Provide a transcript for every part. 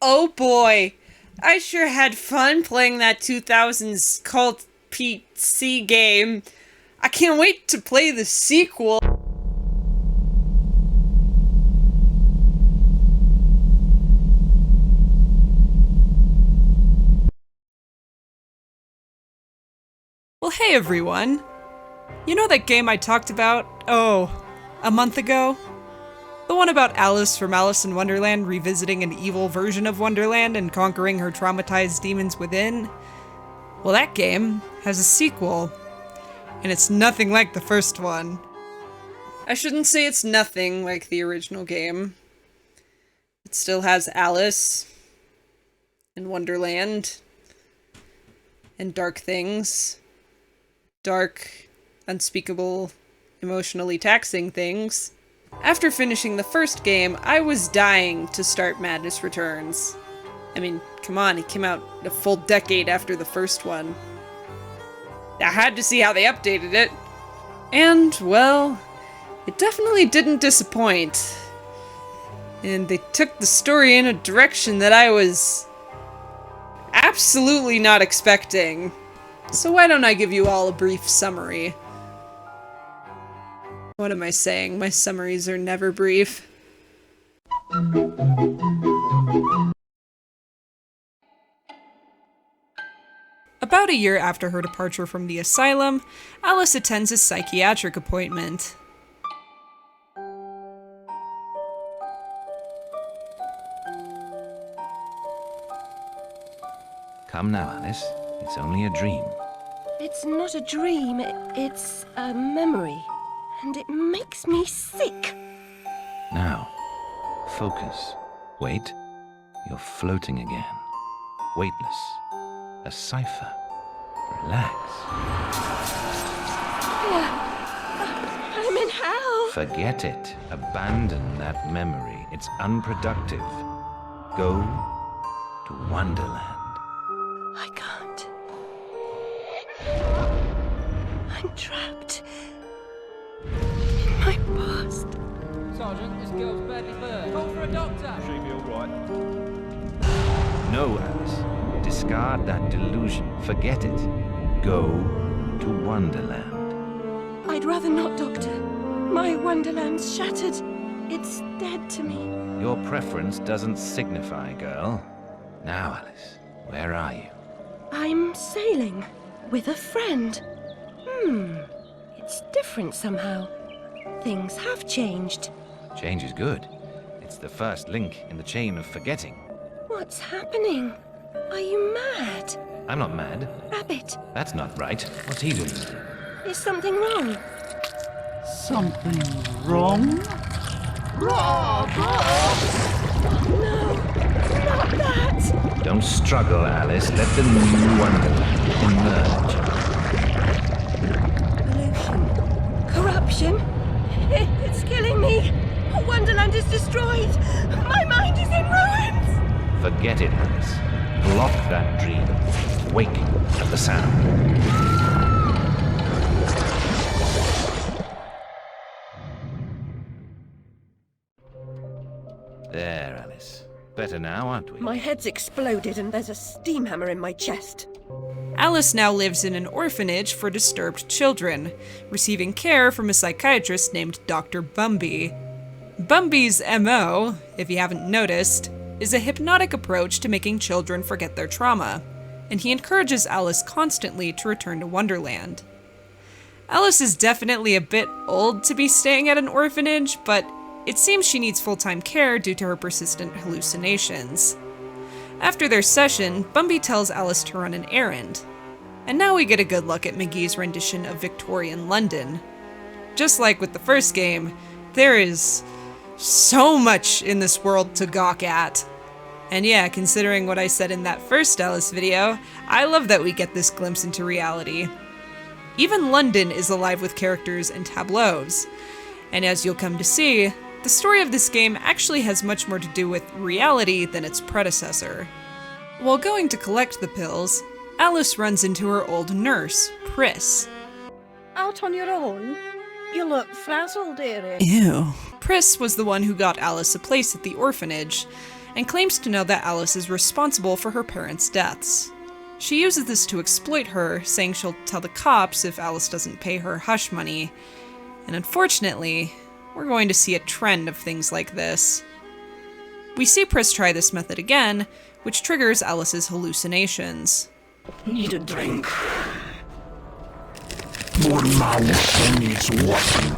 Oh boy, I sure had fun playing that 2000s cult PC game. I can't wait to play the sequel. Well, hey everyone. You know that game I talked about, a month ago? The one about Alice from Alice in Wonderland revisiting an evil version of Wonderland and conquering her traumatized demons within? Well, that game has a sequel, and it's nothing like the first one. I shouldn't say it's nothing like the original game. It still has Alice in Wonderland and dark things. Dark, unspeakable, emotionally taxing things. After finishing the first game, I was dying to start Madness Returns. I mean, come on, it came out a full decade after the first one. I had to see how they updated it. And, well, it definitely didn't disappoint. And they took the story in a direction that I was absolutely not expecting. So why don't I give you all a brief summary? What am I saying? My summaries are never brief. About a year after her departure from the asylum, Alice attends a psychiatric appointment. Come now, Alice. It's only a dream. It's not a dream, it's a memory. And it makes me sick. Now, focus. Wait. You're floating again. Weightless. A cipher. Relax. I'm in hell. Forget it. Abandon that memory. It's unproductive. Go to Wonderland. I can't. I'm trapped in my past. Sergeant, this girl's badly burned. Call for a doctor! She'll be all right. No, Alice. Discard that delusion. Forget it. Go to Wonderland. I'd rather not, Doctor. My Wonderland's shattered. It's dead to me. Your preference doesn't signify, girl. Now, Alice, where are you? I'm sailing with a friend. It's different somehow. Things have changed. Change is good. It's the first link in the chain of forgetting. What's happening? Are you mad? I'm not mad. Rabbit, That's not right. What's he doing? is something wrong? Something wrong? No, not that! Don't struggle, Alice. Let the new Wonderland emerge. Pollution. Corruption. It's killing me. Wonderland is destroyed. My mind is in ruins. Forget it, Alice. Block that dream. Wake at the sound. There, Alice. Better now, aren't we? My head's exploded and there's a steam hammer in my chest. Alice now lives in an orphanage for disturbed children, receiving care from a psychiatrist named Dr. Bumby. Bumby's MO, if you haven't noticed, is a hypnotic approach to making children forget their trauma, and he encourages Alice constantly to return to Wonderland. Alice is definitely a bit old to be staying at an orphanage, but it seems she needs full-time care due to her persistent hallucinations. After their session, Bumby tells Alice to run an errand. And now we get a good look at McGee's rendition of Victorian London. Just like with the first game, there is so much in this world to gawk at. And yeah, considering what I said in that first Alice video, I love that we get this glimpse into reality. Even London is alive with characters and tableaus. And as you'll come to see, the story of this game actually has much more to do with reality than its predecessor. While going to collect the pills, Alice runs into her old nurse, Pris. Out on your own? You look frazzled, dearie. Ew. Pris was the one who got Alice a place at the orphanage, and claims to know that Alice is responsible for her parents' deaths. She uses this to exploit her, saying she'll tell the cops if Alice doesn't pay her hush money. And unfortunately, we're going to see a trend of things like this. We see Pris try this method again, which triggers Alice's hallucinations. Need a drink. More mouse needs water.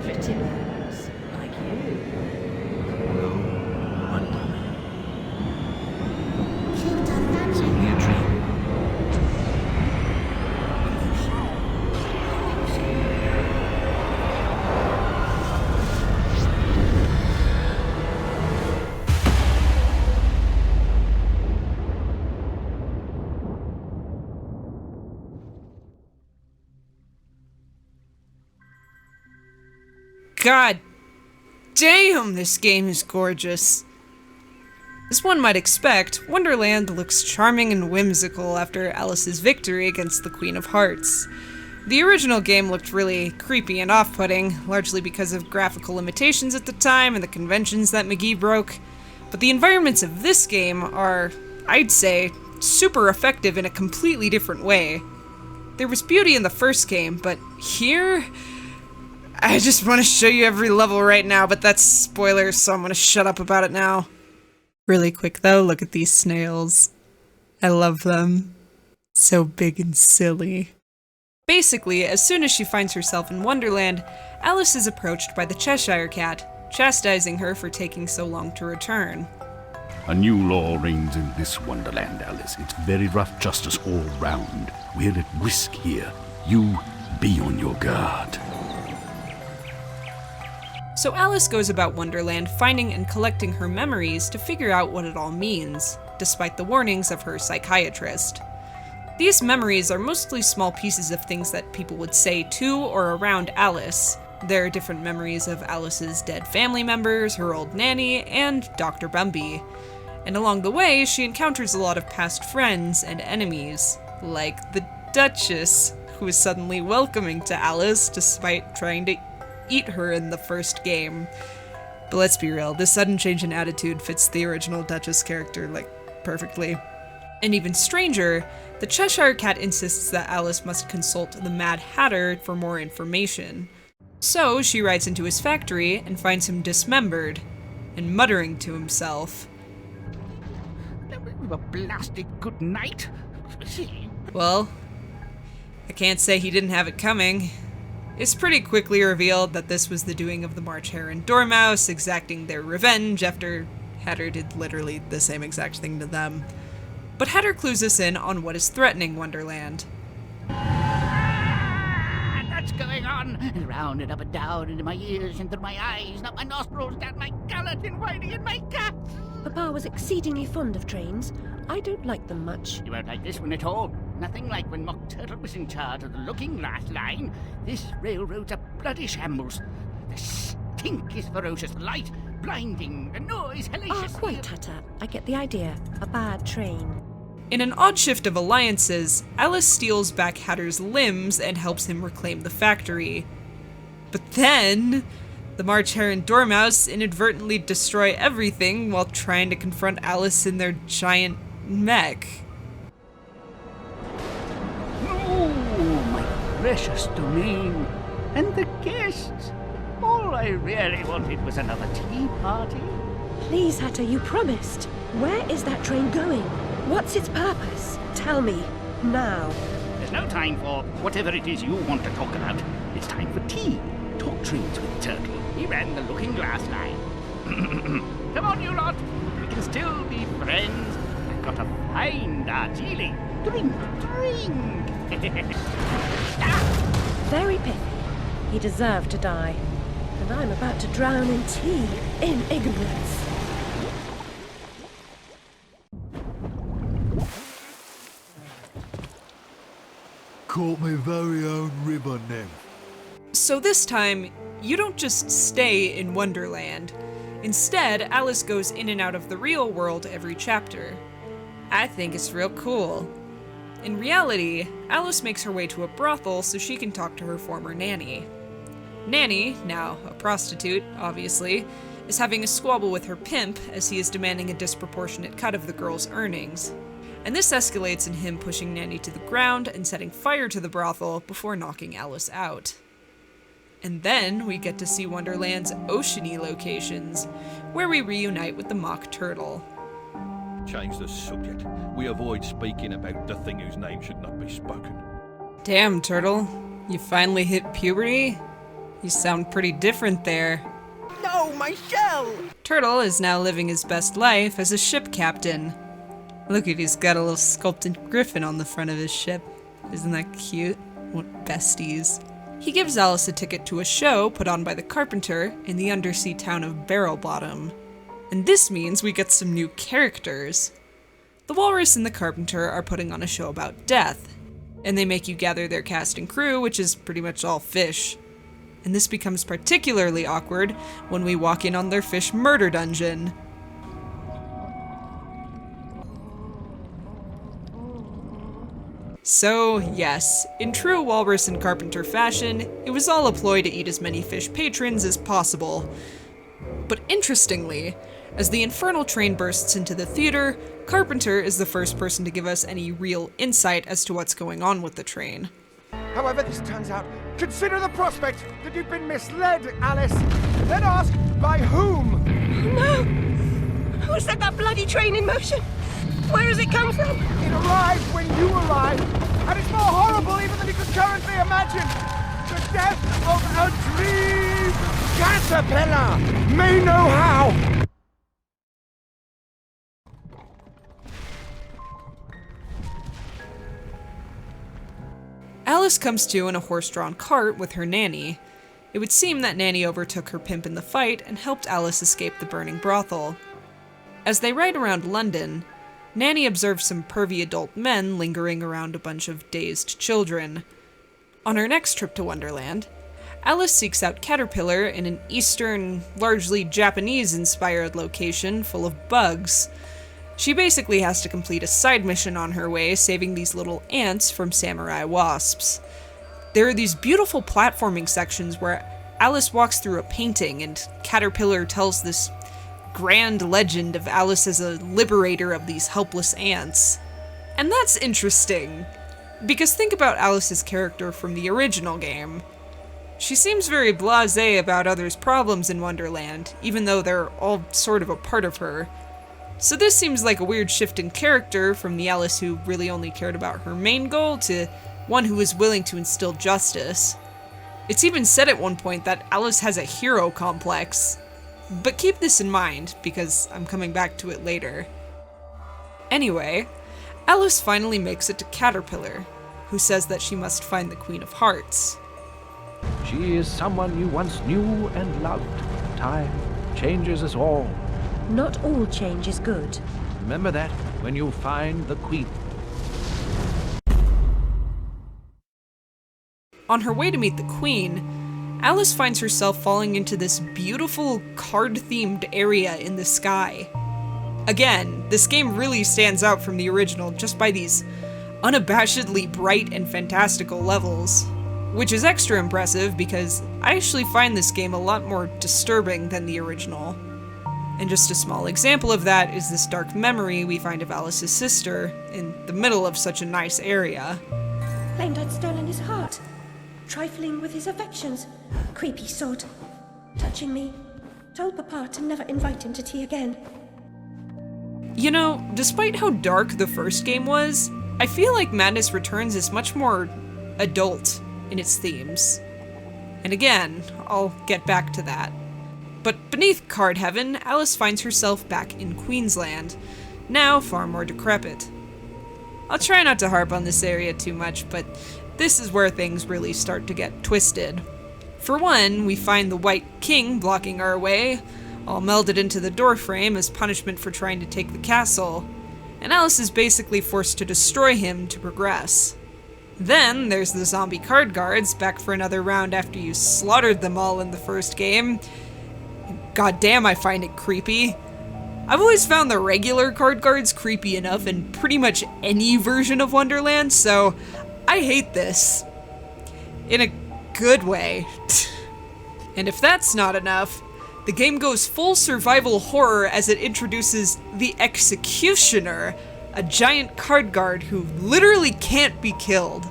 Victims like you. It's only a dream. God damn, this game is gorgeous. As one might expect, Wonderland looks charming and whimsical after Alice's victory against the Queen of Hearts. The original game looked really creepy and off-putting, largely because of graphical limitations at the time and the conventions that McGee broke. But the environments of this game are, I'd say, super effective in a completely different way. There was beauty in the first game, but here, I just want to show you every level right now, but that's spoilers, so I'm going to shut up about it now. Really quick though, look at these snails. I love them. So big and silly. Basically, as soon as she finds herself in Wonderland, Alice is approached by the Cheshære Cat, chastising her for taking so long to return. A new law reigns in this Wonderland, Alice. It's very rough justice all round. We're at risk here. You be on your guard. So Alice goes about Wonderland finding and collecting her memories to figure out what it all means, despite the warnings of her psychiatrist. These memories are mostly small pieces of things that people would say to or around Alice. There are different memories of Alice's dead family members, her old nanny, and Dr. Bumby. And along the way, she encounters a lot of past friends and enemies, like the Duchess, who is suddenly welcoming to Alice despite trying to eat her in the first game. But let's be real, this sudden change in attitude fits the original Duchess character, perfectly. And even stranger, the Cheshire Cat insists that Alice must consult the Mad Hatter for more information. So she rides into his factory and finds him dismembered, and muttering to himself. A blasted good night. Well, I can't say he didn't have it coming. It's pretty quickly revealed that this was the doing of the March Hare and Dormouse, exacting their revenge after Hatter did literally the same exact thing to them. But Hatter clues us in on what is threatening Wonderland. What's going on? And round and up and down, into my ears, and through my eyes, up my nostrils, down my gullet, and whining in my guts. Papa was exceedingly fond of trains. I don't like them much. You won't like this one at all. Nothing like when Mock Turtle was in charge of the Looking Glass line. This railroad's a bloody shambles. The stink is ferocious, the light blinding, the noise hellacious. Quite, Hatter. I get the idea. A bad train. In an odd shift of alliances, Alice steals back Hatter's limbs and helps him reclaim the factory. But then, the March Hare and Dormouse inadvertently destroy everything while trying to confront Alice in their giant mech. No, my precious domain. And the guests. All I really wanted was another tea party. Please, Hatter, you promised. Where is that train going? What's its purpose? Tell me. Now. There's no time for whatever it is you want to talk about. It's time for tea. Talk trains with Turtle. He ran the Looking Glass line. Come on, you lot. We can still be friends. I've got a fine Darjeeling. Drink, drink. Very pithy. He deserved to die. And I'm about to drown in tea, in ignorance. Caught my very own ribbon then. So this time, you don't just stay in Wonderland. Instead, Alice goes in and out of the real world every chapter. I think it's real cool. In reality, Alice makes her way to a brothel so she can talk to her former nanny. Nanny, now a prostitute, obviously, is having a squabble with her pimp as he is demanding a disproportionate cut of the girl's earnings. And this escalates in him pushing Nanny to the ground and setting fire to the brothel before knocking Alice out. And then we get to see Wonderland's oceany locations, where we reunite with the mock turtle. Change the subject. We avoid speaking about the thing whose name should not be spoken. Damn, Turtle. You finally hit puberty? You sound pretty different there. No, my shell! Turtle is now living his best life as a ship captain. Look at, he's got a little sculpted griffin on the front of his ship. Isn't that cute? What besties. He gives Alice a ticket to a show put on by the carpenter in the undersea town of Barrel Bottom. And this means we get some new characters. The walrus and the carpenter are putting on a show about death, and they make you gather their cast and crew, which is pretty much all fish. And this becomes particularly awkward when we walk in on their fish murder dungeon. So, yes, in true walrus and carpenter fashion, it was all a ploy to eat as many fish patrons as possible. But interestingly, as the infernal train bursts into the theater, Carpenter is the first person to give us any real insight as to what's going on with the train. However this turns out, consider the prospect that you've been misled, Alice. Then ask, by whom? No! Who set that bloody train in motion? Where has it come from? It arrived when you arrived, and it's more horrible even than you could currently imagine. The death of a dream caterpillar! May know how! Alice comes to in a horse-drawn cart with her nanny. It would seem that Nanny overtook her pimp in the fight and helped Alice escape the burning brothel. As they ride around London, Nanny observes some pervy adult men lingering around a bunch of dazed children. On her next trip to Wonderland, Alice seeks out Caterpillar in an Eastern, largely Japanese-inspired location full of bugs. She basically has to complete a side mission on her way, saving these little ants from samurai wasps. There are these beautiful platforming sections where Alice walks through a painting and Caterpillar tells this grand legend of Alice as a liberator of these helpless ants. And that's interesting, because think about Alice's character from the original game. She seems very blasé about others' problems in Wonderland, even though they're all sort of a part of her. So this seems like a weird shift in character from the Alice who really only cared about her main goal to one who was willing to instill justice. It's even said at one point that Alice has a hero complex. But keep this in mind, because I'm coming back to it later. Anyway, Alice finally makes it to Caterpillar, who says that she must find the Queen of Hearts. She is someone you once knew and loved. Time changes us all. Not all change is good. Remember that when you find the Queen. On her way to meet the Queen, Alice finds herself falling into this beautiful card-themed area in the sky. Again, this game really stands out from the original just by these unabashedly bright and fantastical levels, which is extra impressive because I actually find this game a lot more disturbing than the original. And just a small example of that is this dark memory we find of Alice's sister in the middle of such a nice area. Claimed I'd stolen his heart. Trifling with his affections. Creepy sod. Touching me. Told Papa to never invite him to tea again. You know, despite how dark the first game was, I feel like Madness Returns is much more adult in its themes. And again, I'll get back to that. But beneath Card Heaven, Alice finds herself back in Queensland, now far more decrepit. I'll try not to harp on this area too much, but this is where things really start to get twisted. For one, we find the White King blocking our way, all melded into the doorframe as punishment for trying to take the castle, and Alice is basically forced to destroy him to progress. Then there's the zombie card guards, back for another round after you slaughtered them all in the first game. goddamn, I find it creepy. I've always found the regular card guards creepy enough in pretty much any version of Wonderland, so I hate this. In a good way. And if that's not enough, the game goes full survival horror as it introduces the Executioner, a giant card guard who literally can't be killed.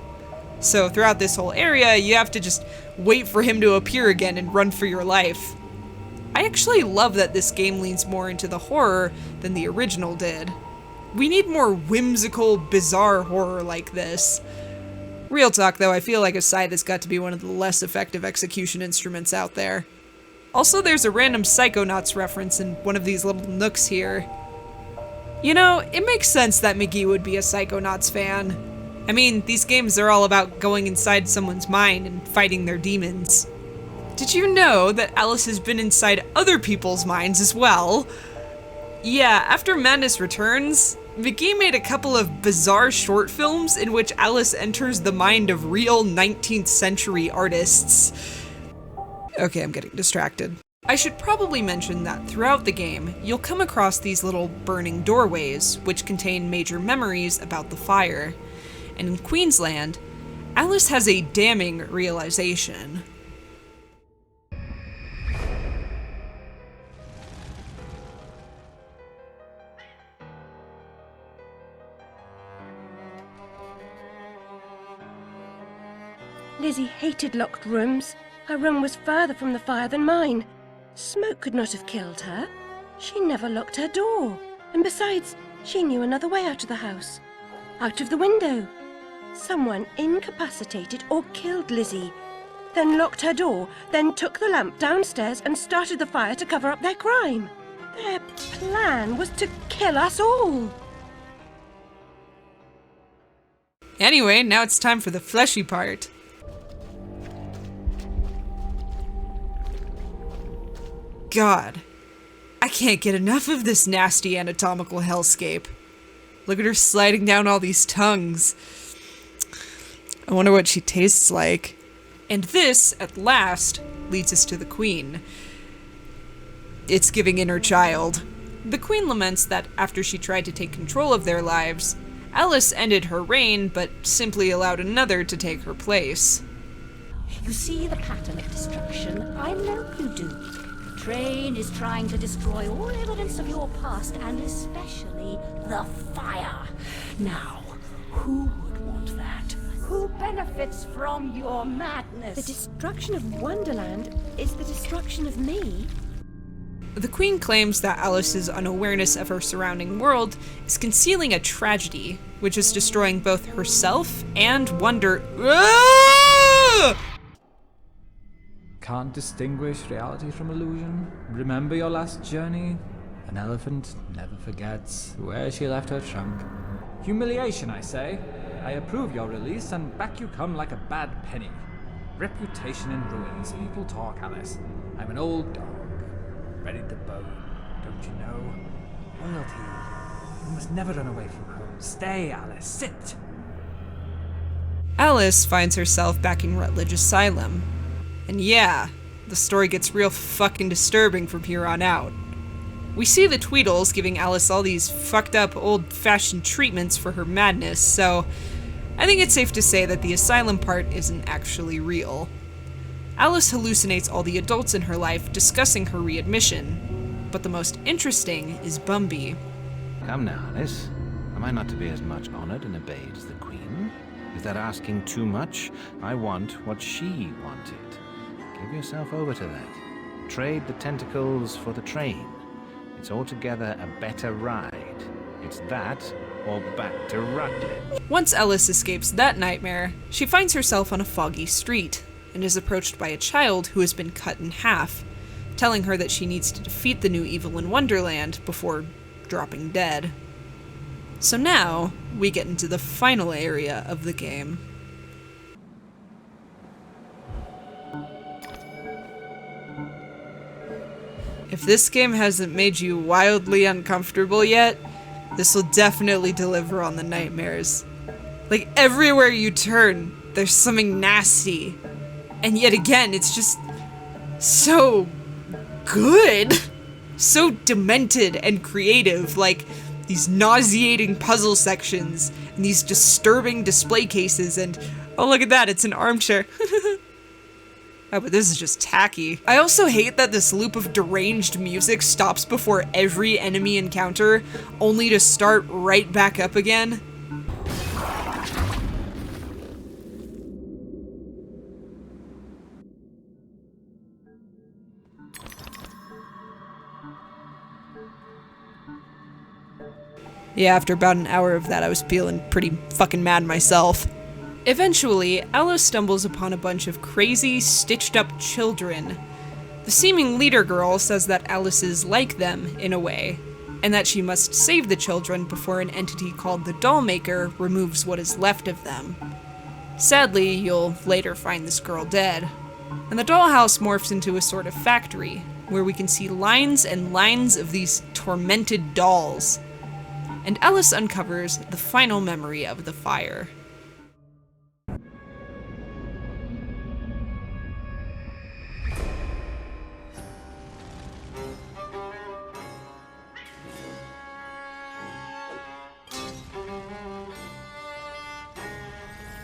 So throughout this whole area, you have to just wait for him to appear again and run for your life. I actually love that this game leans more into the horror than the original did. We need more whimsical, bizarre horror like this. Real talk though, I feel like a scythe has got to be one of the less effective execution instruments out there. Also, there's a random Psychonauts reference in one of these little nooks here. You know, it makes sense that McGee would be a Psychonauts fan. I mean, these games are all about going inside someone's mind and fighting their demons. Did you know that Alice has been inside other people's minds as well? Yeah, after Madness Returns, McGee made a couple of bizarre short films in which Alice enters the mind of real 19th century artists. Okay, I'm getting distracted. I should probably mention that throughout the game, you'll come across these little burning doorways, which contain major memories about the fire. And in Queensland, Alice has a damning realization. Lizzie hated locked rooms. Her room was further from the fire than mine. Smoke could not have killed her. She never locked her door. And besides, she knew another way out of the house. Out of the window. Someone incapacitated or killed Lizzie, then locked her door, then took the lamp downstairs and started the fire to cover up their crime. Their plan was to kill us all. Anyway, now it's time for the fleshy part. God, I can't get enough of this nasty anatomical hellscape. Look at her sliding down all these tongues. I wonder what she tastes like. And this, at last, leads us to the Queen. It's giving inner child. The Queen laments that after she tried to take control of their lives, Alice ended her reign, but simply allowed another to take her place. You see the pattern of destruction? I know you do. The train is trying to destroy all evidence of your past, and especially the fire. Now, who would want that? Who benefits from your madness? The destruction of Wonderland is the destruction of me. The Queen claims that Alice's unawareness of her surrounding world is concealing a tragedy, which is destroying both herself and Wonder. Can't distinguish reality from illusion? Remember your last journey? An elephant never forgets where she left her trunk. Humiliation, I say. I approve your release, and back you come like a bad penny. Reputation in ruins. People talk, Alice. I'm an old dog. Ready to bone, don't you know? Loyalty. You must never run away from home. Stay, Alice. Sit. Alice finds herself back in Rutledge Asylum. And yeah, the story gets real fucking disturbing from here on out. We see the Tweedles giving Alice all these fucked up old-fashioned treatments for her madness, so I think it's safe to say that the asylum part isn't actually real. Alice hallucinates all the adults in her life discussing her readmission, but the most interesting is Bumby. Come now, Alice. Am I not to be as much honored and obeyed as the Queen? Is that asking too much? I want what she wanted. Give yourself over to that. Trade the tentacles for the train. It's altogether a better ride. It's that, or back to Rutledge. Once Alice escapes that nightmare, she finds herself on a foggy street, and is approached by a child who has been cut in half, telling her that she needs to defeat the new evil in Wonderland before dropping dead. So now, we get into the final area of the game. If this game hasn't made you wildly uncomfortable yet, this will definitely deliver on the nightmares. Like, everywhere you turn, there's something nasty. And yet again, it's just so good. So demented and creative, like these nauseating puzzle sections and these disturbing display cases and, oh look at that, it's an armchair. Oh, but this is just tacky. I also hate that this loop of deranged music stops before every enemy encounter, only to start right back up again. Yeah, after about an hour of that, I was feeling pretty fucking mad myself. Eventually, Alice stumbles upon a bunch of crazy, stitched-up children. The seeming leader girl says that Alice is like them, in a way, and that she must save the children before an entity called the Dollmaker removes what is left of them. Sadly, you'll later find this girl dead, and the dollhouse morphs into a sort of factory, where we can see lines and lines of these tormented dolls. And Alice uncovers the final memory of the fire.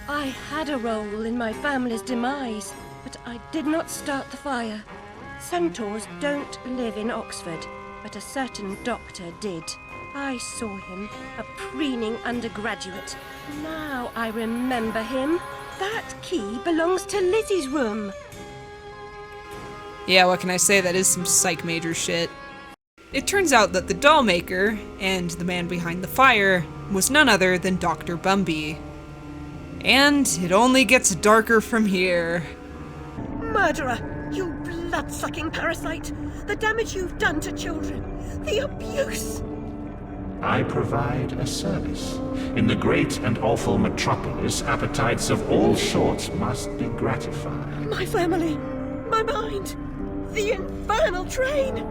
I had a role in my family's demise, but I did not start the fire. Centaurs don't live in Oxford, but a certain doctor did. I saw him, a preening undergraduate. Now I remember him. That key belongs to Lizzie's room. Yeah, what can I say? That is some psych major shit. It turns out that the doll maker, and the man behind the fire, was none other than Dr. Bumby. And it only gets darker from here. Murderer! You blood-sucking parasite! The damage you've done to children! The abuse! I provide a service. In the great and awful metropolis, appetites of all sorts must be gratified. My family! My mind! The infernal train!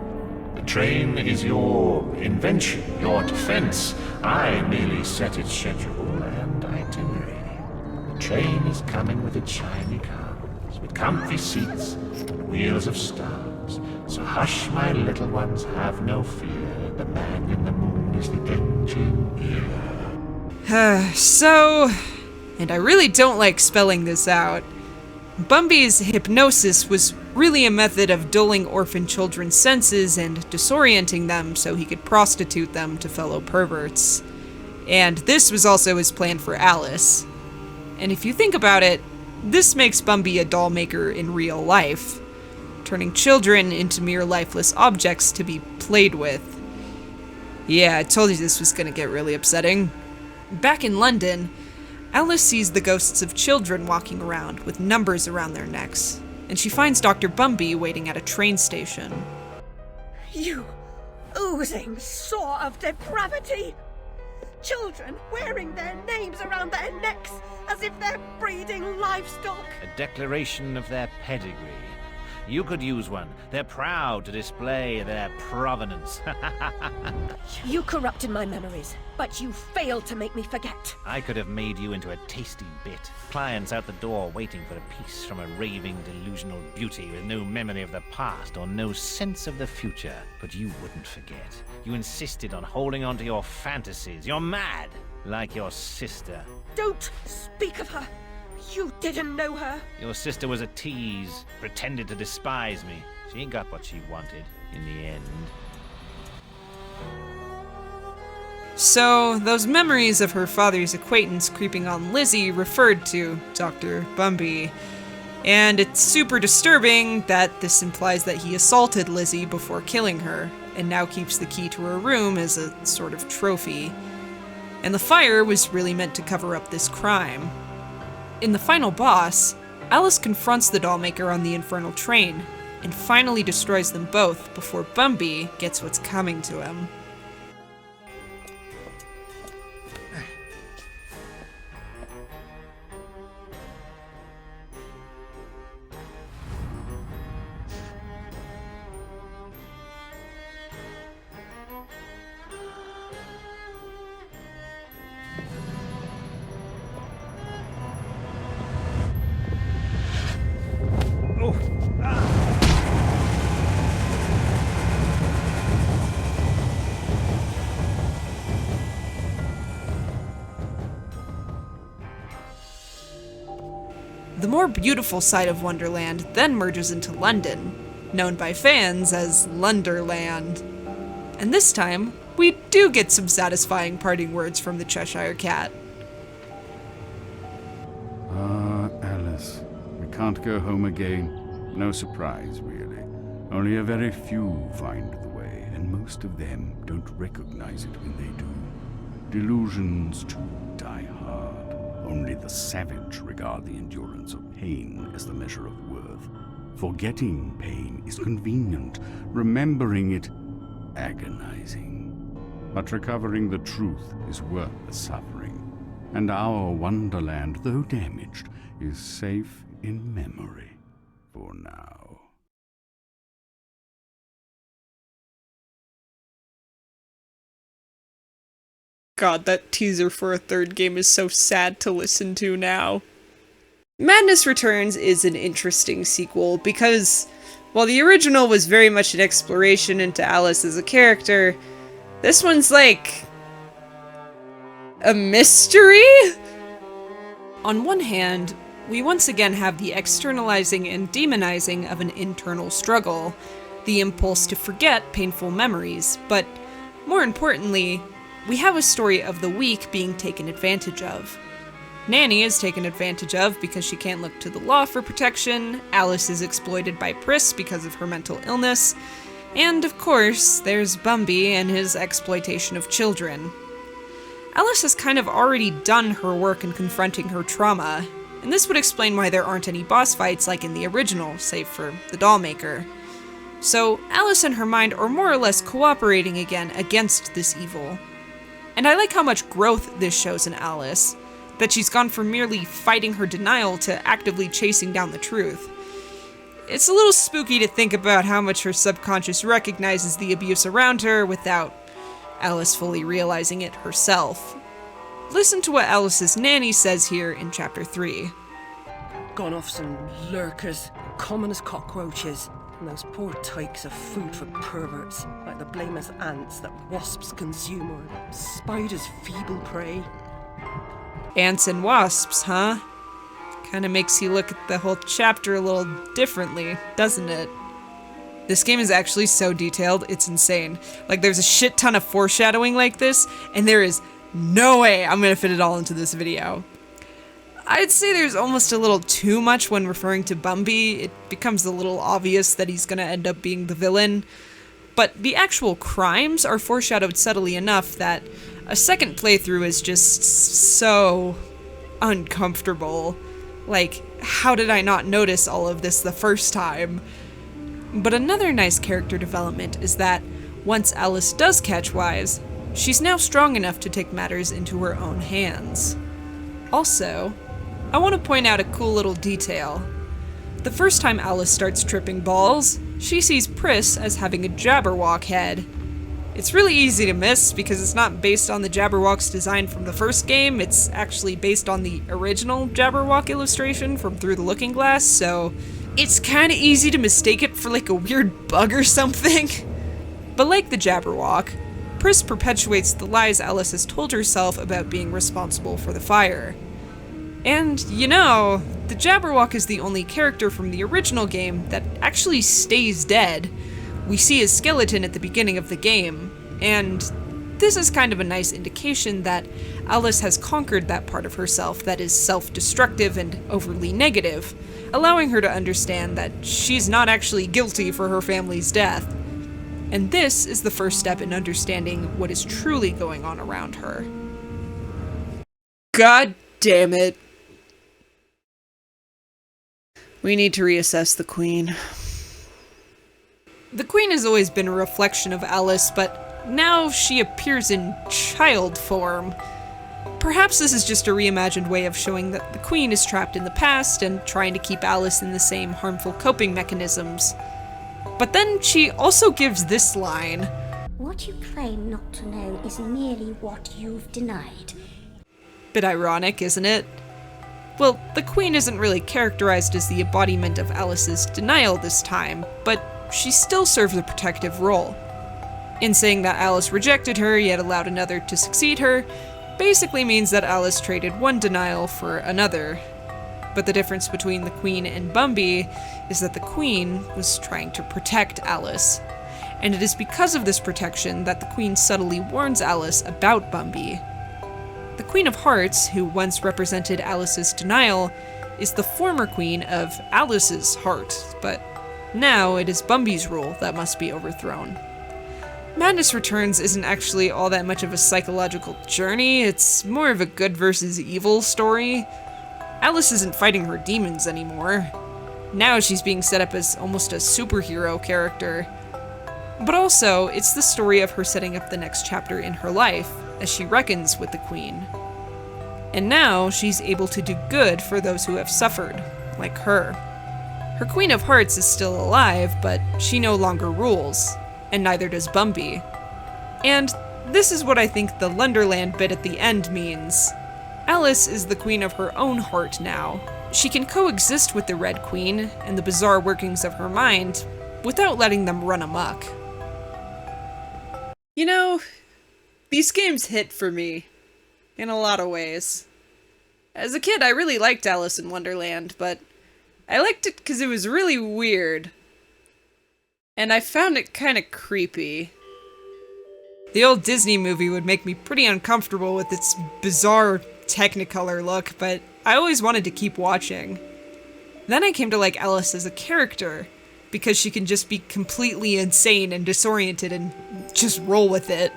The train is your invention, your defense. I merely set its schedule and itinerary. The train is coming with its shiny cars, with comfy seats and wheels of stars. So hush, my little ones, have no fear. The man in the moon is the engineer. And I really don't like spelling this out, Bumby's hypnosis was really a method of dulling orphan children's senses and disorienting them so he could prostitute them to fellow perverts. And this was also his plan for Alice. And if you think about it, this makes Bumby a doll maker in real life, turning children into mere lifeless objects to be played with. Yeah, I told you this was gonna get really upsetting. Back in London, Alice sees the ghosts of children walking around with numbers around their necks, and she finds Dr. Bumby waiting at a train station. You oozing sore of depravity! Children wearing their names around their necks as if they're breeding livestock! A declaration of their pedigree. You could use one. They're proud to display their provenance. You corrupted my memories, but you failed to make me forget. I could have made you into a tasty bit. Clients out the door waiting for a piece from a raving, delusional beauty with no memory of the past or no sense of the future. But you wouldn't forget. You insisted on holding on to your fantasies. You're mad, like your sister. Don't speak of her. You didn't know her. Your sister was a tease, pretended to despise me. She got what she wanted, in the end. So, those memories of her father's acquaintance creeping on Lizzie referred to Dr. Bumby. And it's super disturbing that this implies that he assaulted Lizzie before killing her, and now keeps the key to her room as a sort of trophy. And the fire was really meant to cover up this crime. In the final boss, Alice confronts the dollmaker on the infernal train, and finally destroys them both before Bumby gets what's coming to him. The more beautiful side of Wonderland then merges into London, known by fans as Lunderland. And this time, we do get some satisfying parting words from the Cheshire Cat. Ah, Alice, we can't go home again. No surprise, really. Only a very few find the way, and most of them don't recognize it when they do. Delusions, too, die hard. Only the savage regard the endurance of pain as the measure of worth. Forgetting pain is convenient, remembering it agonizing. But recovering the truth is worth the suffering. And our Wonderland, though damaged, is safe in memory for now. God, that teaser for a third game is so sad to listen to now. Madness Returns is an interesting sequel because, while the original was very much an exploration into Alice as a character, this one's like a mystery? On one hand, we once again have the externalizing and demonizing of an internal struggle, the impulse to forget painful memories, but more importantly, we have a story of the weak being taken advantage of. Nanny is taken advantage of because she can't look to the law for protection, Alice is exploited by Pris because of her mental illness, and of course, there's Bumby and his exploitation of children. Alice has kind of already done her work in confronting her trauma, and this would explain why there aren't any boss fights like in the original, save for the doll maker. So Alice and her mind are more or less cooperating again against this evil. And I like how much growth this shows in Alice, that she's gone from merely fighting her denial to actively chasing down the truth. It's a little spooky to think about how much her subconscious recognizes the abuse around her without Alice fully realizing it herself. Listen to what Alice's nanny says here in Chapter 3. Gone off some lurkers, common as cockroaches, and those poor tykes are food for perverts, like the blameless ants that wasps consume or spiders' feeble prey. Ants and wasps, huh? Kinda makes you look at the whole chapter a little differently, doesn't it? This game is actually so detailed, it's insane. Like, there's a shit ton of foreshadowing like this, and there is no way I'm gonna fit it all into this video. I'd say there's almost a little too much when referring to Bumby. It becomes a little obvious that he's gonna end up being the villain. But the actual crimes are foreshadowed subtly enough that a second playthrough is just so uncomfortable. Like, how did I not notice all of this the first time? But another nice character development is that once Alice does catch Wise, she's now strong enough to take matters into her own hands. Also, I want to point out a cool little detail. The first time Alice starts tripping balls, she sees Pris as having a Jabberwock head. It's really easy to miss because it's not based on the Jabberwock's design from the first game, it's actually based on the original Jabberwock illustration from Through the Looking Glass, so it's kinda easy to mistake it for like a weird bug or something. But like the Jabberwock, Pris perpetuates the lies Alice has told herself about being responsible for the fire. And, you know, the Jabberwock is the only character from the original game that actually stays dead. We see his skeleton at the beginning of the game, and this is kind of a nice indication that Alice has conquered that part of herself that is self-destructive and overly negative, allowing her to understand that she's not actually guilty for her family's death. And this is the first step in understanding what is truly going on around her. God damn it. We need to reassess the Queen. The Queen has always been a reflection of Alice, but now she appears in child form. Perhaps this is just a reimagined way of showing that the Queen is trapped in the past and trying to keep Alice in the same harmful coping mechanisms. But then she also gives this line. What you claim not to know is merely what you've denied. Bit ironic, isn't it? Well, the Queen isn't really characterized as the embodiment of Alice's denial this time, but she still serves a protective role. In saying that Alice rejected her yet allowed another to succeed her, basically means that Alice traded one denial for another. But the difference between the Queen and Bumby is that the Queen was trying to protect Alice. And it is because of this protection that the Queen subtly warns Alice about Bumby. The Queen of Hearts, who once represented Alice's denial, is the former queen of Alice's heart, but now it is Bumby's rule that must be overthrown. Madness Returns isn't actually all that much of a psychological journey, it's more of a good versus evil story. Alice isn't fighting her demons anymore. Now she's being set up as almost a superhero character. But also, it's the story of her setting up the next chapter in her life, as she reckons with the Queen. And now, she's able to do good for those who have suffered, like her. Her Queen of Hearts is still alive, but she no longer rules, and neither does Bumby. And this is what I think the Lunderland bit at the end means. Alice is the queen of her own heart now. She can coexist with the Red Queen and the bizarre workings of her mind without letting them run amok. You know, these games hit for me in a lot of ways. As a kid, I really liked Alice in Wonderland, but I liked it because it was really weird. And I found it kind of creepy. The old Disney movie would make me pretty uncomfortable with its bizarre Technicolor look, but I always wanted to keep watching. Then I came to like Alice as a character, because she can just be completely insane and disoriented and just roll with it.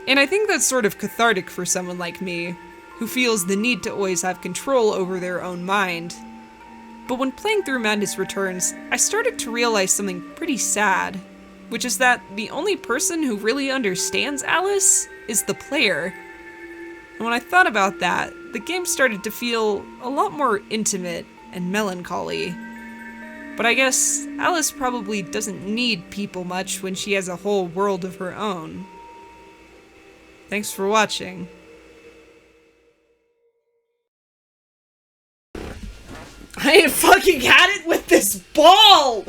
And I think that's sort of cathartic for someone like me, who feels the need to always have control over their own mind. But when playing through Madness Returns, I started to realize something pretty sad, which is that the only person who really understands Alice is the player. And when I thought about that, the game started to feel a lot more intimate and melancholy. But I guess Alice probably doesn't need people much when she has a whole world of her own. Thanks for watching. I fucking had it with this ball!